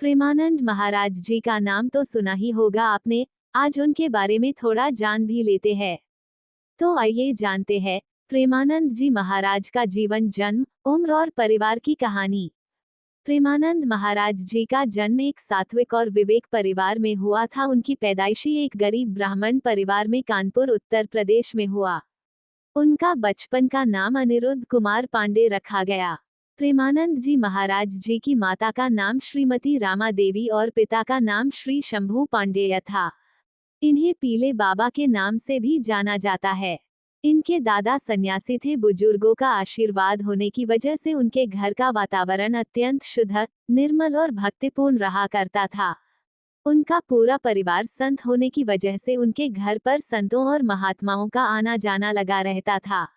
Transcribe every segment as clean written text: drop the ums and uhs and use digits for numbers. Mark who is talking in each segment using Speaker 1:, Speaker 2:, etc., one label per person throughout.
Speaker 1: प्रेमानंद महाराज जी का नाम तो सुना ही होगा आपने। आज उनके बारे में थोड़ा जान भी लेते हैं। तो आइए जानते हैं प्रेमानंद जी महाराज का जीवन, जन्म, उम्र और परिवार की कहानी। प्रेमानंद महाराज जी का जन्म एक सात्विक और विवेक परिवार में हुआ था। उनकी पैदाइशी एक गरीब ब्राह्मण परिवार में कानपुर, उत्तर प्रदेश में हुआ। उनका बचपन का नाम अनिरुद्ध कुमार पांडे रखा गया। प्रेमानंद जी महाराज जी की माता का नाम श्रीमती रामा देवी और पिता का नाम श्री शंभू पांडेय था। इन्हें पीले बाबा के नाम से भी जाना जाता है। इनके दादा सन्यासी थे। बुजुर्गों का आशीर्वाद होने की वजह से उनके घर का वातावरण अत्यंत शुद्ध, निर्मल और भक्तिपूर्ण रहा करता था। उनका पूरा परिवार संत होने की वजह से उनके घर पर संतों और महात्माओं का आना जाना लगा रहता था।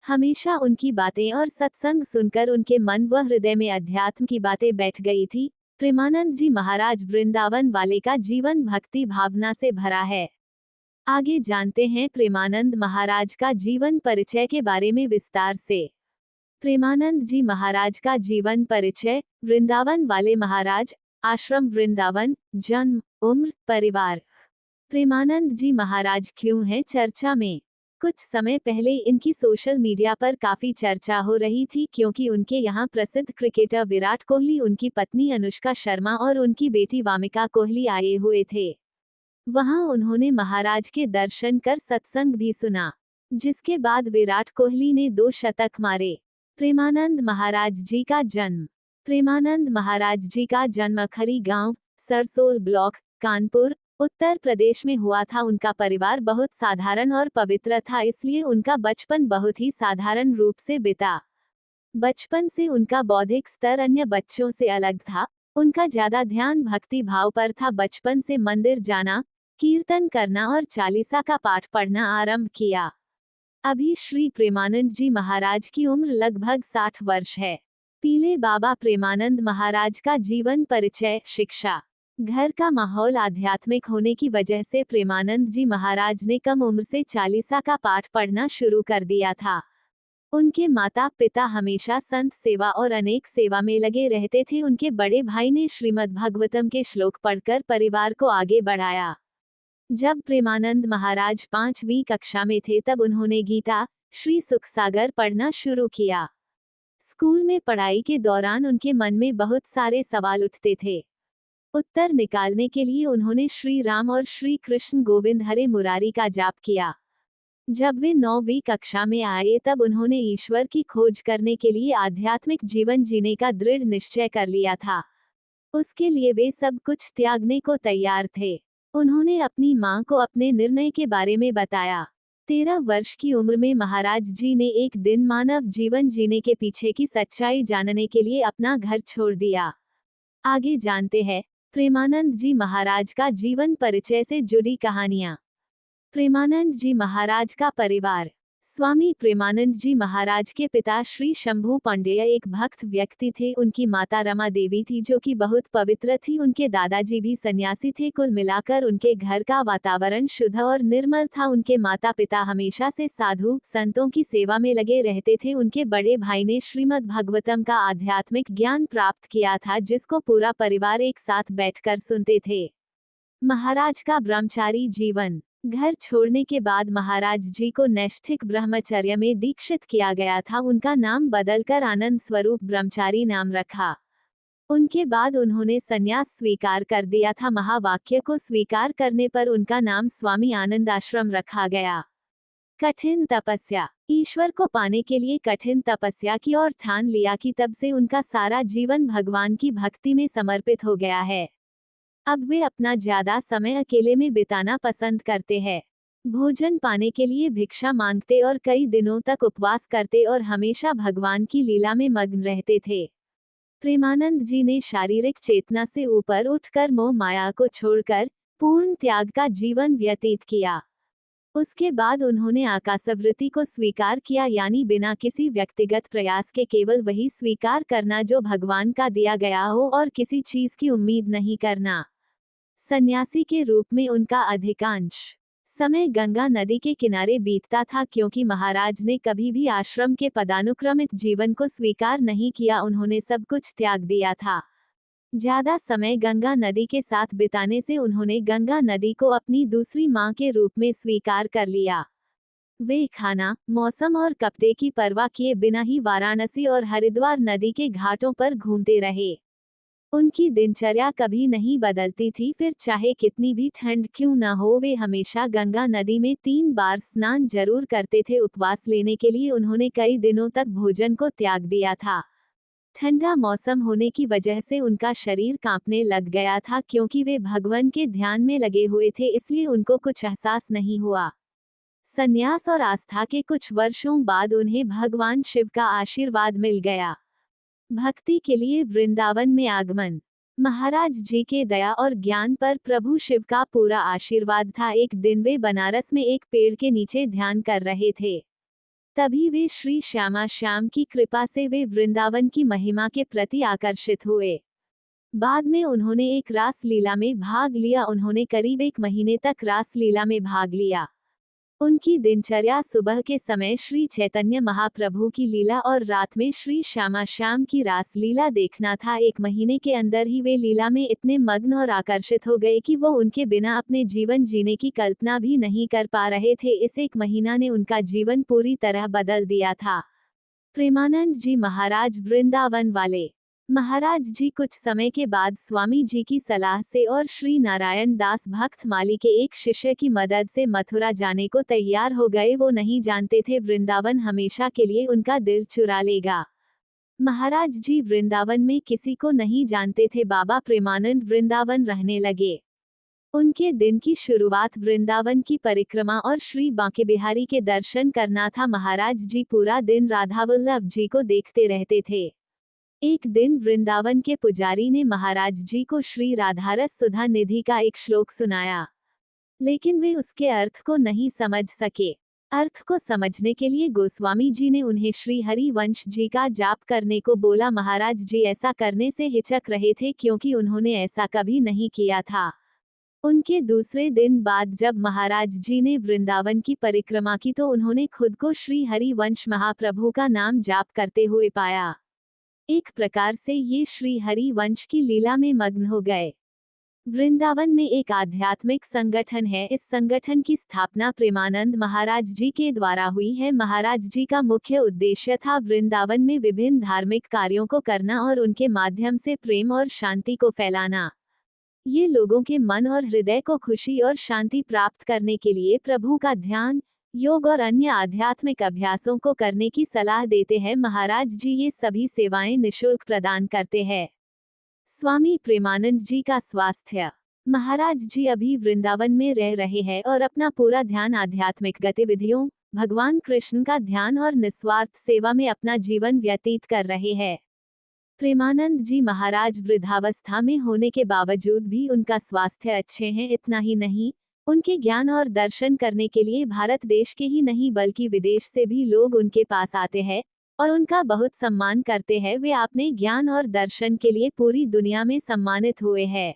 Speaker 1: हमेशा उनकी बातें और सत्संग सुनकर उनके मन व हृदय में अध्यात्म की बातें बैठ गई थी। प्रेमानंद जी महाराज वृंदावन वाले का जीवन भक्ति भावना से भरा है। आगे जानते हैं प्रेमानंद महाराज का जीवन परिचय के बारे में विस्तार से। प्रेमानंद जी महाराज का जीवन परिचय। वृंदावन वाले महाराज, आश्रम वृंदावन, जन्म, उम्र, परिवार। प्रेमानंद जी महाराज क्यों हैं चर्चा में? कुछ समय पहले इनकी सोशल मीडिया पर काफी चर्चा हो रही थी, क्योंकि उनके यहाँ प्रसिद्ध क्रिकेटर विराट कोहली, उनकी पत्नी अनुष्का शर्मा और उनकी बेटी वामिका कोहली आए हुए थे। वहां उन्होंने महाराज के दर्शन कर सत्संग भी सुना, जिसके बाद विराट कोहली ने 2 शतक मारे। प्रेमानंद महाराज जी का जन्म। प्रेमानंद महाराज जी का जन्म खरी गांव, सरसोल ब्लॉक, कानपुर, उत्तर प्रदेश में हुआ था। उनका परिवार बहुत साधारण और पवित्र था, इसलिए उनका बचपन बहुत ही साधारण रूप से बीता। बचपन से उनका बौद्धिक स्तर अन्य बच्चों से अलग था। उनका ज्यादा ध्यान भक्ति भाव पर था। बचपन से मंदिर जाना, कीर्तन करना और चालीसा का पाठ पढ़ना आरंभ किया। अभी श्री प्रेमानंद जी महाराज की उम्र लगभग 60 वर्ष है। पीले बाबा प्रेमानंद महाराज का जीवन परिचय। शिक्षा। घर का माहौल आध्यात्मिक होने की वजह से प्रेमानंद जी महाराज ने कम उम्र से चालीसा का पाठ पढ़ना शुरू कर दिया था। उनके माता पिता हमेशा संत सेवा और अनेक सेवा में लगे रहते थे। उनके बड़े भाई ने श्रीमद् भागवतम के श्लोक पढ़कर परिवार को आगे बढ़ाया। जब प्रेमानंद महाराज 5वीं कक्षा में थे तब उन्होंने गीता, श्री सुखसागर पढ़ना शुरू किया। स्कूल में पढ़ाई के दौरान उनके मन में बहुत सारे सवाल उठते थे। उत्तर निकालने के लिए उन्होंने श्री राम और श्री कृष्ण गोविंद हरे मुरारी का जाप किया। जब वे 9वीं कक्षा में आए तब उन्होंने ईश्वर की खोज करने के लिए आध्यात्मिक जीवन जीने का दृढ़ निश्चय कर लिया था। उसके लिए वे सब कुछ त्यागने को तैयार थे। उन्होंने अपनी मां को अपने निर्णय के बारे में बताया। 13 वर्ष की उम्र में महाराज जी ने एक दिन मानव जीवन जीने के पीछे की सच्चाई जानने के लिए अपना घर छोड़ दिया। आगे जानते हैं प्रेमानंद जी महाराज का जीवन परिचय से जुड़ी कहानियां। प्रेमानंद जी महाराज का परिवार। स्वामी प्रेमानंद जी महाराज के पिता श्री शंभू पांडेय एक भक्त व्यक्ति थे। उनकी माता रमा देवी थी, जो कि बहुत पवित्र थी। उनके दादाजी भी सन्यासी थे। कुल मिलाकर उनके घर का वातावरण शुद्ध और निर्मल था। उनके माता पिता हमेशा से साधु संतों की सेवा में लगे रहते थे। उनके बड़े भाई ने श्रीमद् भागवतम का आध्यात्मिक ज्ञान प्राप्त किया था, जिसको पूरा परिवार एक साथ बैठकर सुनते थे। महाराज का ब्रह्मचारी जीवन। घर छोड़ने के बाद महाराज जी को नैष्ठिक ब्रह्मचर्य में दीक्षित किया गया था। उनका नाम बदलकर आनंद स्वरूप ब्रह्मचारी नाम रखा। उनके बाद उन्होंने संन्यास स्वीकार कर दिया था। महावाक्य को स्वीकार करने पर उनका नाम स्वामी आनंद आश्रम रखा गया। कठिन तपस्या। ईश्वर को पाने के लिए कठिन तपस्या की और ठान लिया कि तब से उनका सारा जीवन भगवान की भक्ति में समर्पित हो गया है। अब वे अपना ज्यादा समय अकेले में बिताना पसंद करते हैं। भोजन पाने के लिए भिक्षा मांगते और कई दिनों तक उपवास करते और हमेशा भगवान की लीला में मग्न रहते थे। प्रेमानंद जी ने शारीरिक चेतना से ऊपर उठकर मोह माया को छोड़कर पूर्ण त्याग का जीवन व्यतीत किया। उसके बाद उन्होंने आकाशवृत्ति को स्वीकार किया, यानी बिना किसी व्यक्तिगत प्रयास के केवल वही स्वीकार करना जो भगवान का दिया गया हो और किसी चीज की उम्मीद नहीं करना। सन्यासी के रूप में उनका अधिकांश समय गंगा नदी के किनारे बीतता था, क्योंकि महाराज ने कभी भी आश्रम के पदानुक्रमित जीवन को स्वीकार नहीं किया। उन्होंने सब कुछ त्याग दिया था। ज्यादा समय गंगा नदी के साथ बिताने से उन्होंने गंगा नदी को अपनी दूसरी मां के रूप में स्वीकार कर लिया। वे खाना, मौसम और कपड़े की परवाह किए बिना ही वाराणसी और हरिद्वार नदी के घाटों पर घूमते रहे। उनकी दिनचर्या कभी नहीं बदलती थी, फिर चाहे कितनी भी ठंड क्यों न हो वे हमेशा गंगा नदी में 3 बार स्नान जरूर करते थे। उपवास लेने के लिए उन्होंने कई दिनों तक भोजन को त्याग दिया था। ठंडा मौसम होने की वजह से उनका शरीर कांपने लग गया था, क्योंकि वे भगवान के ध्यान में लगे हुए थे, इसलिए उनको कुछ एहसास नहीं हुआ। संन्यास और आस्था के कुछ वर्षों बाद उन्हें भगवान शिव का आशीर्वाद मिल गया। भक्ति के लिए वृंदावन में आगमन। महाराज जी के दया और ज्ञान पर प्रभु शिव का पूरा आशीर्वाद था। एक दिन वे बनारस में एक पेड़ के नीचे ध्यान कर रहे थे। तभी वे श्री श्यामा श्याम की कृपा से वे वृंदावन की महिमा के प्रति आकर्षित हुए। बाद में उन्होंने एक रास लीला में भाग लिया। उन्होंने करीब 1 महीने तक रास लीला में भाग लिया। उनकी दिनचर्या सुबह के समय श्री चैतन्य महाप्रभु की लीला और रात में श्री श्यामा श्याम की रास लीला देखना था। 1 महीने के अंदर ही वे लीला में इतने मग्न और आकर्षित हो गए कि वो उनके बिना अपने जीवन जीने की कल्पना भी नहीं कर पा रहे थे। इस 1 महीना ने उनका जीवन पूरी तरह बदल दिया था। प्रेमानंद जी महाराज वृंदावन वाले। महाराज जी कुछ समय के बाद स्वामी जी की सलाह से और श्री नारायण दास भक्त माली के एक शिष्य की मदद से मथुरा जाने को तैयार हो गए। वो नहीं जानते थे वृंदावन हमेशा के लिए उनका दिल चुरा लेगा। महाराज जी वृंदावन में किसी को नहीं जानते थे। बाबा प्रेमानंद वृंदावन रहने लगे। उनके दिन की शुरुआत वृंदावन की परिक्रमा और श्री बांके बिहारी के दर्शन करना था। महाराज जी पूरा दिन राधावल्लभ जी को देखते रहते थे। एक दिन वृंदावन के पुजारी ने महाराज जी को श्री राधारस सुधा निधि का एक श्लोक सुनाया, लेकिन वे उसके अर्थ को नहीं समझ सके। अर्थ को समझने के लिए गोस्वामी जी ने उन्हें श्री हरि वंश जी का जाप करने को बोला। महाराज जी ऐसा करने से हिचक रहे थे, क्योंकि उन्होंने ऐसा कभी नहीं किया था। उनके दूसरे दिन बाद जब महाराज जी ने वृंदावन की परिक्रमा की तो उन्होंने खुद को श्री हरि वंश महाप्रभु का नाम जाप करते हुए पाया। एक प्रकार से ये श्री हरि वंश की लीला में मग्न हो गए। वृंदावन में एक आध्यात्मिक संगठन है। इस संगठन की स्थापना प्रेमानंद महाराज जी के द्वारा हुई है। महाराज जी का मुख्य उद्देश्य था वृंदावन में विभिन्न धार्मिक कार्यों को करना और उनके माध्यम से प्रेम और शांति को फैलाना। ये लोगों के मन और हृदय को खुशी और शांति प्राप्त करने के लिए प्रभु का ध्यान, योग और अन्य आध्यात्मिक अभ्यासों को करने की सलाह देते हैं। महाराज जी ये सभी सेवाएं निःशुल्क प्रदान करते हैं। स्वामी प्रेमानंद जी का स्वास्थ्य। महाराज जी अभी वृंदावन में रह रहे हैं और अपना पूरा ध्यान आध्यात्मिक गतिविधियों, भगवान कृष्ण का ध्यान और निस्वार्थ सेवा में अपना जीवन व्यतीत कर रहे हैं। प्रेमानंद जी महाराज वृद्धावस्था में होने के बावजूद भी उनका स्वास्थ्य अच्छे हैं। इतना ही नहीं, उनके ज्ञान और दर्शन करने के लिए भारत देश के ही नहीं बल्कि विदेश से भी लोग उनके पास आते हैं और उनका बहुत सम्मान करते हैं। वे अपने ज्ञान और दर्शन के लिए पूरी दुनिया में सम्मानित हुए हैं।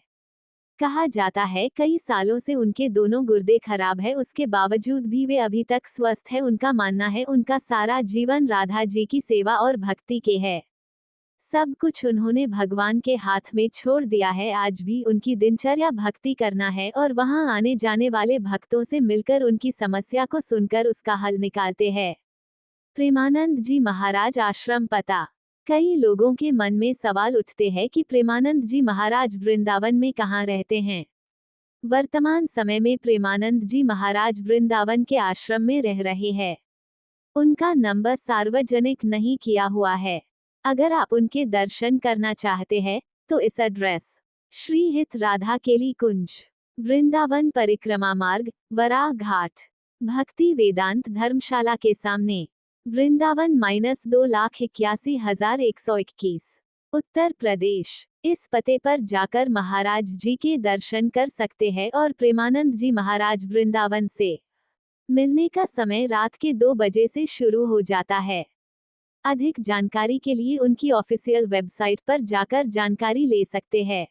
Speaker 1: कहा जाता है कई सालों से उनके दोनों गुर्दे खराब है, उसके बावजूद भी वे अभी तक स्वस्थ है। उनका मानना है उनका सारा जीवन राधा जी की सेवा और भक्ति के है। सब कुछ उन्होंने भगवान के हाथ में छोड़ दिया है। आज भी उनकी दिनचर्या भक्ति करना है और वहां आने जाने वाले भक्तों से मिलकर उनकी समस्या को सुनकर उसका हल निकालते हैं। प्रेमानंद जी महाराज आश्रम पता। कई लोगों के मन में सवाल उठते हैं कि प्रेमानंद जी महाराज वृंदावन में कहाँ रहते हैं। वर्तमान समय में प्रेमानंद जी महाराज वृंदावन के आश्रम में रह रहे हैं। उनका नंबर सार्वजनिक नहीं किया हुआ है। अगर आप उनके दर्शन करना चाहते हैं तो इस एड्रेस श्री हित राधा केली कुंज, वृंदावन परिक्रमा मार्ग, वराह घाट, भक्ति वेदांत धर्मशाला के सामने, वृंदावन -2,81,121, उत्तर प्रदेश। इस पते पर जाकर महाराज जी के दर्शन कर सकते हैं और प्रेमानंद जी महाराज वृंदावन से मिलने का समय रात के 2 बजे से शुरू हो जाता है। अधिक जानकारी के लिए उनकी ऑफिशियल वेबसाइट पर जाकर जानकारी ले सकते हैं।